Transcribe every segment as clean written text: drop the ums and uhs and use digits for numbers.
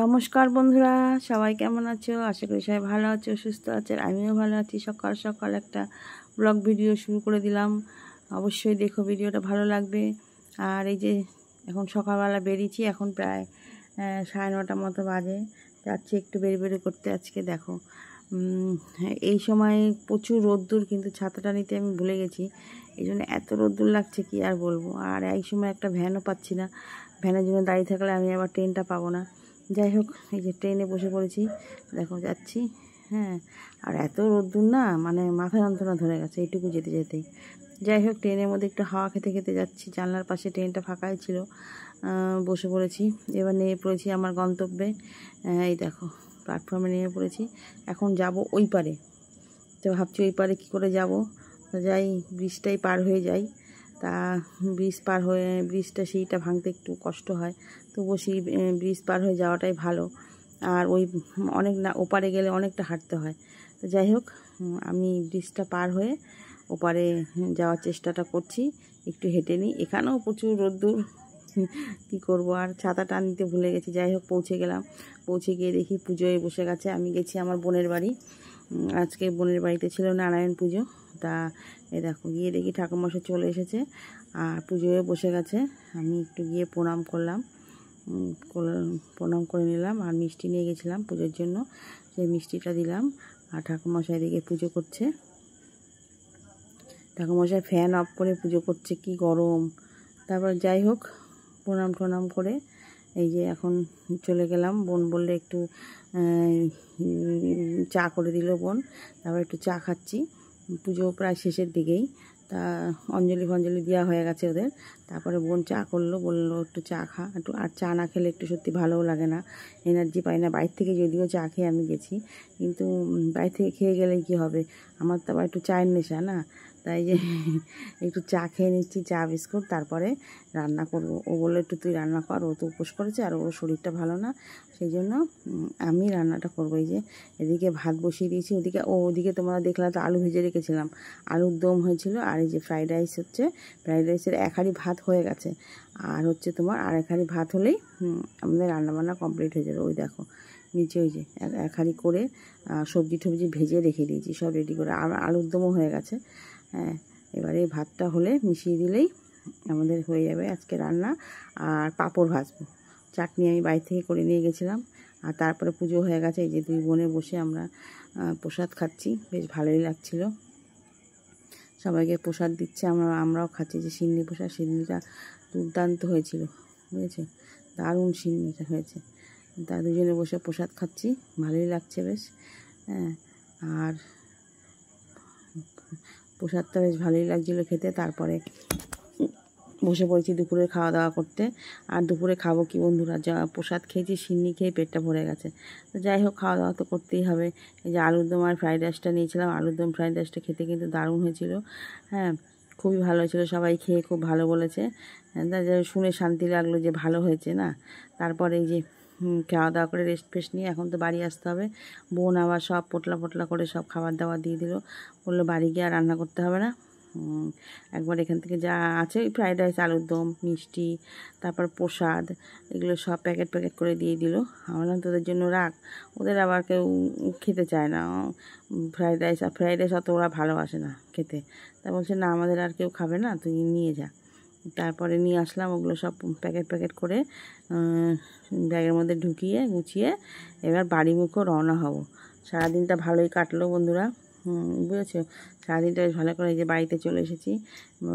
নমস্কার বন্ধুরা, সবাই কেমন আছো? আশা করি সবাই ভালো আছো, সুস্থ আছো। আমিও ভালো আছি। সকাল সকাল একটা ব্লগ ভিডিও শুরু করে দিলাম। অবশ্যই দেখো, ভিডিওটা ভালো লাগবে। আর এই যে এখন সকালবেলা বেরিয়েছি, এখন প্রায় 9:30 মতো বাজে। যাচ্ছি একটু বেরি করতে। আজকে দেখো এই সময় প্রচুর রোদ্দুর, কিন্তু ছাতাটা নিতে আমি ভুলে গেছি, এই জন্য এত রোদ্দুর লাগছে কি আর বলবো। আর এই সময় একটা ভ্যানও পাচ্ছি না, ভ্যানের জন্য দাঁড়িয়ে থাকলে আমি আবার ট্রেনটা পাবো না। যাই হোক, এই যে ট্রেনে বসে পড়েছি, দেখো যাচ্ছি। হ্যাঁ, আর এত রোদ্দুর না, মানে মাথা যন্ত্রণা ধরে গেছে এইটুকু যেতে যেতেই। যাই হোক, ট্রেনের মধ্যে একটু হাওয়া খেতে খেতে যাচ্ছি। জানলার পাশে ট্রেনটা ফাঁকাই ছিল, বসে পড়েছি। এবার নেমে পড়েছি আমার গন্তব্যে। এই দেখো, প্ল্যাটফর্মে নেমে পড়েছি। এখন যাব ওই পারে। তো ভাবছি ওই পারে কী করে যাব। তো যাই, ব্রিজটাই পার হয়ে যাই। তা ব্রিজ পার হয়ে, ব্রিজটা সেইটা ভাঙতে একটু কষ্ট হয়, তবুও সেই ব্রিজ পার হয়ে যাওয়াটাই ভালো। আর ওই অনেক না, ওপারে গেলে অনেকটা হাঁটতে হয়। তো যাই হোক, আমি ব্রিজটা পার হয়ে ওপারে যাওয়ার চেষ্টাটা করছি। একটু হেঁটে নিই, এখানেও প্রচুর রোদ্দুর, কী করবো। আর ছাতাটা নিতে ভুলে গেছি। যাই হোক, পৌঁছে গেলাম। পৌঁছে গিয়ে দেখি পুজোয় বসে গেছে। আমি গেছি আমার বোনের বাড়ি, আজকে বোনের বাড়িতে ছিল নারায়ণ পুজো। তা এই দেখো, গিয়ে দেখি ঠাকুরমশাই চলে এসেছে আর পুজোয় বসে গেছে। আমি একটু গিয়ে প্রণাম করলাম, প্রণাম করে নিলাম। আর মিষ্টি নিয়ে গেছিলাম পুজোর জন্য, সেই মিষ্টিটা দিলাম। আর ঠাকুরমশাই দিকে পুজো করছে। ঠাকুরমশাই ফ্যান অফ করে পুজো করছে, কি গরম। তারপর যাই হোক, প্রণাম করে এই যে এখন চলে গেলাম। বোন বললে একটু চা করে দিল বোন। তারপর একটু চা খাচ্ছি। পুজো প্রায় শেষের দিকেই, তা অঞ্জলি ফঞ্জলি দেওয়া হয়ে গেছে ওদের। তারপরে বোন চা করলো, বললো একটু চা খা একটু। আর চা না খেলে একটু সত্যি ভালোও লাগে না, এনার্জি পাই না। বাইরে থেকে যদিও চা খেয়ে আমি গেছি, কিন্তু বাইরে থেকে খেয়ে গেলেই কী হবে, আমার তো আবার একটু চায়ের নেশা না। তাই যে একটু চা খেয়ে নিচ্ছি, চা বিস্কুট। তারপরে রান্না করব। ও বললো একটু তুই রান্না কর, ও তো উপোস করেছে আর ওর শরীরটা ভালো না, সেই জন্য আমি রান্নাটা করবো। এই যে এদিকে ভাত বসিয়ে দিয়েছি, ওদিকে তোমরা দেখলা তো আলু ভেজে রেখেছিলাম, আলুর দম হয়েছিল। আর এই যে ফ্রাইড রাইস হচ্ছে, ফ্রাইড রাইসের এক হাঁড়ি ভাত হয়ে গেছে। আর হচ্ছে তোমার আর এক হাঁড়ি ভাত হলেই আমাদের রান্নাবান্না কমপ্লিট হয়ে যাবে। ওই দেখো নিচে ওই যে এক হাঁড়ি করে সবজি টবজি ভেজে রেখে দিয়েছি, সব রেডি করে। আর আলুর দমও হয়ে গেছে। হ্যাঁ, এবারে ভাতটা হলে মিশিয়ে দিলেই আমাদের হয়ে যাবে আজকে রান্না। আর পাঁপড় ভাজবো, চাটনি আমি বাইরে থেকে করে নিয়ে গেছিলাম। আর তারপরে পুজো হয়ে গেছে। এই যে দুই বোনে বসে আমরা প্রসাদ খাচ্ছি, বেশ ভালোই লাগছিল। সবাইকে প্রসাদ দিচ্ছে, আমরাও খাচ্ছি। যে সিন্নি প্রসাদ, সিন্নিটা দুর্দান্ত হয়েছিল, বুঝেছো, দারুণ সিন্নিটা হয়েছে। তা দুজনে বসে প্রসাদ খাচ্ছি, ভালোই লাগছে বেশ। হ্যাঁ, আর প্রসাদটা বেশ ভালোই লাগছিলো খেতে। তারপরে বসে পড়েছি দুপুরে খাওয়া দাওয়া করতে। আর দুপুরে খাবো কি বন্ধুরা, যা প্রসাদ খেয়েছি, সিন্নি খেয়ে পেটটা ভরে গেছে। তো যাই হোক, খাওয়া দাওয়া তো করতেই হবে। এই যে আলুর দম আর ফ্রাইড রাইসটা নিয়েছিলাম, আলুর দম ফ্রাইড রাইসটা খেতে কিন্তু দারুণ হয়েছিল। হ্যাঁ, খুবই ভালো হয়েছিল, সবাই খেয়ে খুব ভালো বলেছে। শুনে শান্তি লাগলো যে ভালো হয়েছে না। তারপরে এই যে খাওয়া দাওয়া করে রেস্ট ফেস্ট নিয়ে এখন তো বাড়ি আসতে হবে। বোন আবার সব পোটলা করে সব খাবার দাবার দিয়ে দিল, বললো বাড়ি গিয়ে আর রান্না করতে হবে না, একবার এখান থেকে যা আছে ওই ফ্রাইড রাইস, আলুর দম, মিষ্টি, তারপর প্রসাদ, এগুলো সব প্যাকেট করে দিয়ে দিল। আমার তোদের জন্য রাখ, ওদের আবার কেউ খেতে চায় না ফ্রাইড রাইস অত ওরা ভালোবাসে না খেতে। তা বলছে না, আমাদের আর কেউ খাবে না, তুই নিয়ে যা। তারপরে নিয়ে আসলাম ওগুলো সব প্যাকেট করে ব্যাগের মধ্যে ঢুকিয়ে গুছিয়ে এবার বাড়িমুখও রওনা হব। সারাদিনটা ভালোই কাটলো বন্ধুরা, বুঝেছো। সারাদিনটা বেশ ভালো করে এই যে বাড়িতে চলে এসেছি।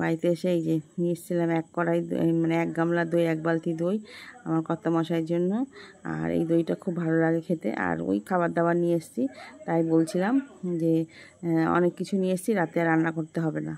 বাড়িতে এসে এই যে নিয়ে এসেছিলাম এক কড়াই মানে 1 গামলা দই, 1 বালতি দই আমার কর্তামশাইয়ের জন্য। আর এই দইটা খুব ভালো লাগে খেতে। আর ওই খাবার দাবার নিয়ে এসেছি, তাই বলছিলাম যে অনেক কিছু নিয়ে এসেছি, রাতে আর রান্না করতে হবে না।